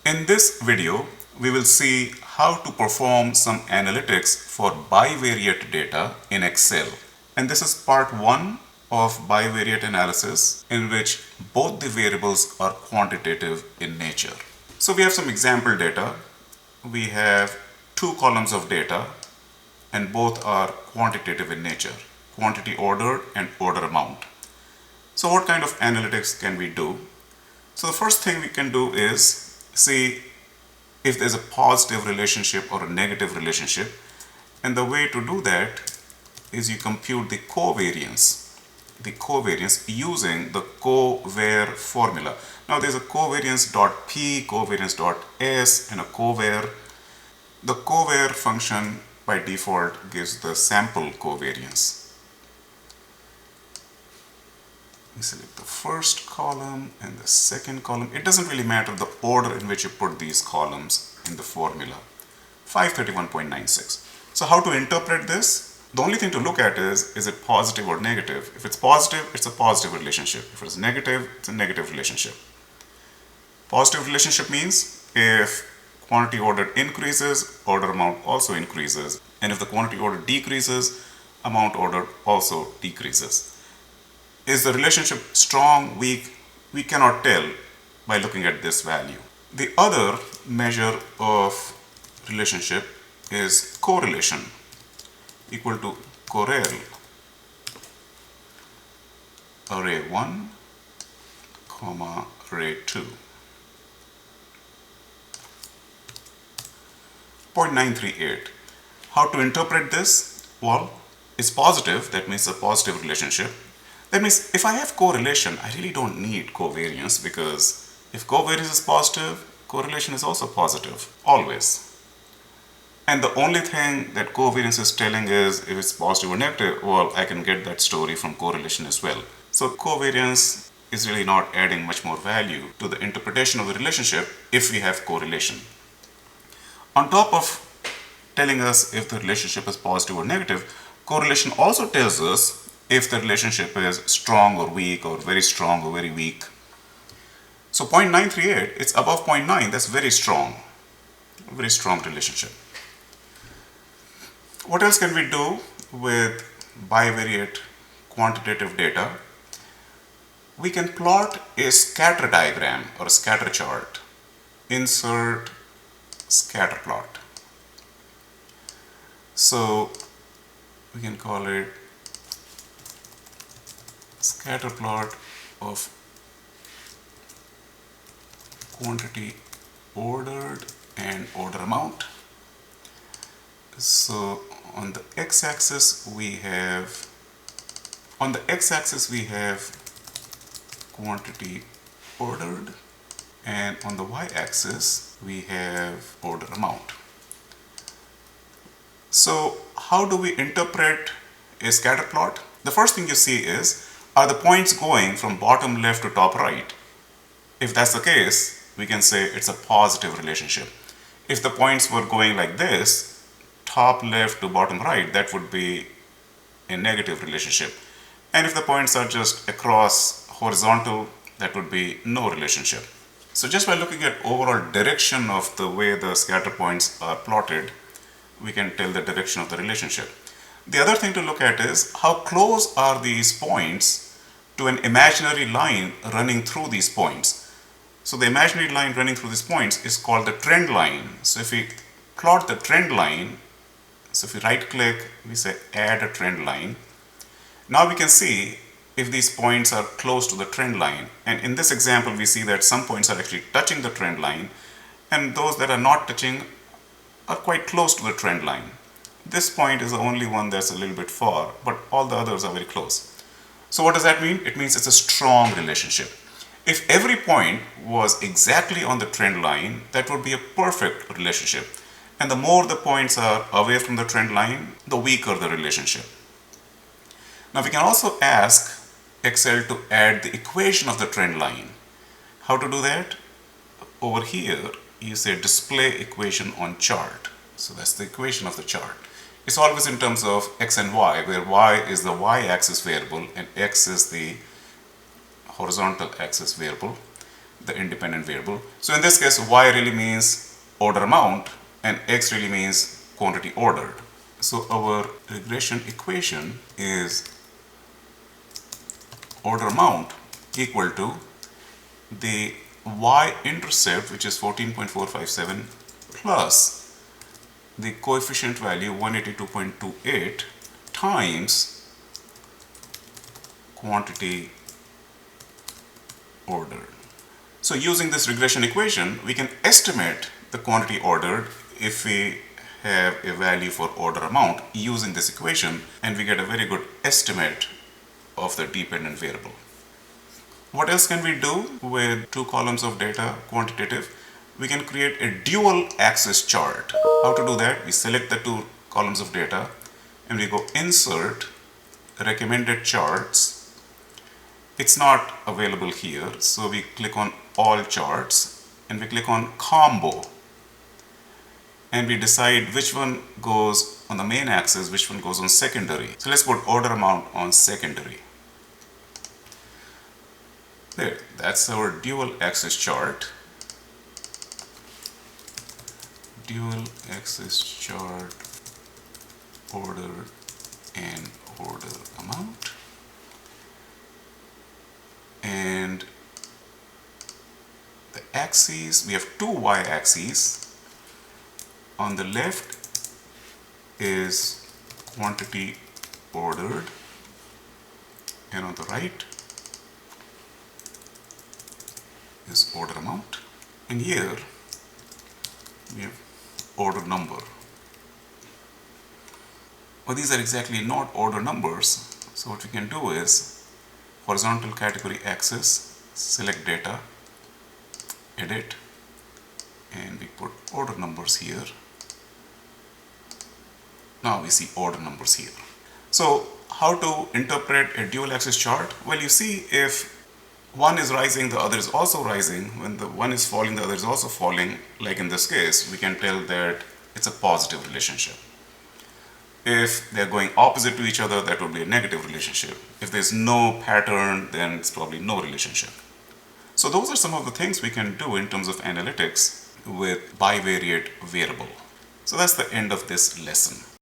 In this video, we will see how to perform some analytics for bivariate data in Excel. And this is part 1 of bivariate analysis, in which both the variables are quantitative in nature. So we have some example data. We have two columns of data and both are quantitative in nature, quantity ordered and order amount. So what kind of analytics can we do? So the first thing we can do is see if there's a positive relationship or a negative relationship. And the way to do that is you compute the covariance using the covar formula. Now there's a covariance.p, covariance.s, and a covar. The covar function by default gives the sample covariance. We select the first column and the second column. It doesn't really matter the order in which you put these columns in the formula. 531.96. So how to interpret this? The only thing to look at is it positive or negative? If it's positive, it's a positive relationship. If it's negative, it's a negative relationship. Positive relationship means if quantity ordered increases, order amount also increases. And if the quantity ordered decreases, amount ordered also decreases. Is the relationship strong, weak? We cannot tell by looking at this value. The other measure of relationship is correlation, equal to correl array 1, comma array 2. 0.938. How to interpret this? Well, it's positive, that means a positive relationship. That means if I have correlation, I really don't need covariance, because if covariance is positive, correlation is also positive, always. And the only thing that covariance is telling is if it's positive or negative, well, I can get that story from correlation as well. So covariance is really not adding much more value to the interpretation of the relationship if we have correlation. On top of telling us if the relationship is positive or negative, correlation also tells us if the relationship is strong or weak, or very strong or very weak. So 0.938, it's above 0.9, that's very strong relationship. What else can we do with bivariate quantitative data? We can plot a scatter diagram or a scatter chart. Insert scatter plot. So we can call it scatter plot of quantity ordered and order amount. So on the x-axis we have quantity ordered, and on the y-axis we have order amount. So how do we interpret a scatter plot? The first thing you see is, are the points going from bottom left to top right? If that's the case, we can say it's a positive relationship. If the points were going like this, top left to bottom right, that would be a negative relationship. And if the points are just across horizontal, that would be no relationship. So just by looking at overall direction of the way the scatter points are plotted, we can tell the direction of the relationship. The other thing to look at is how close are these points to an imaginary line running through these points. So the imaginary line running through these points is called the trend line. So if we plot the trend line, so if we right click, we say add a trend line. Now we can see if these points are close to the trend line. And in this example, we see that some points are actually touching the trend line, and those that are not touching are quite close to the trend line. This point is the only one that's a little bit far, but all the others are very close. So what does that mean? It means it's a strong relationship. If every point was exactly on the trend line, that would be a perfect relationship. And the more the points are away from the trend line, the weaker the relationship. Now we can also ask Excel to add the equation of the trend line. How to do that? Over here, you say display equation on chart. So that's the equation of the chart. It's always in terms of x and y, where y is the y-axis variable and x is the horizontal axis variable. the independent variable. So in this case, y really means order amount and x really means quantity ordered. So our regression equation is order amount equal to the y-intercept, which is 14.457, plus the coefficient value 182.28 times quantity ordered. So using this regression equation, we can estimate the quantity ordered if we have a value for order amount using this equation, and we get a very good estimate of the dependent variable. What else can we do with two columns of data, quantitative? We can create a dual axis chart. How to do that? We select the two columns of data and we go insert, recommended charts. It's not available here, so we click on all charts and we click on combo, and we decide which one goes on the main axis, which one goes on secondary. So let's put order amount on secondary. There, that's our dual axis chart. Dual axis chart, order and order amount. And the axes, we have two y-axes. On the left is quantity ordered, and on the right is order amount. And here we have order number. But these are exactly not order numbers. So what we can do is horizontal category axis, select data, edit, and we put order numbers here. Now we see order numbers here. So how to interpret a dual axis chart? Well, you see, if one is rising, the other is also rising. When the one is falling, the other is also falling. Like in this case, we can tell that it's a positive relationship. If they're going opposite to each other, that would be a negative relationship. If there's no pattern, then it's probably no relationship. So those are some of the things we can do in terms of analytics with bivariate variable. So that's the end of this lesson.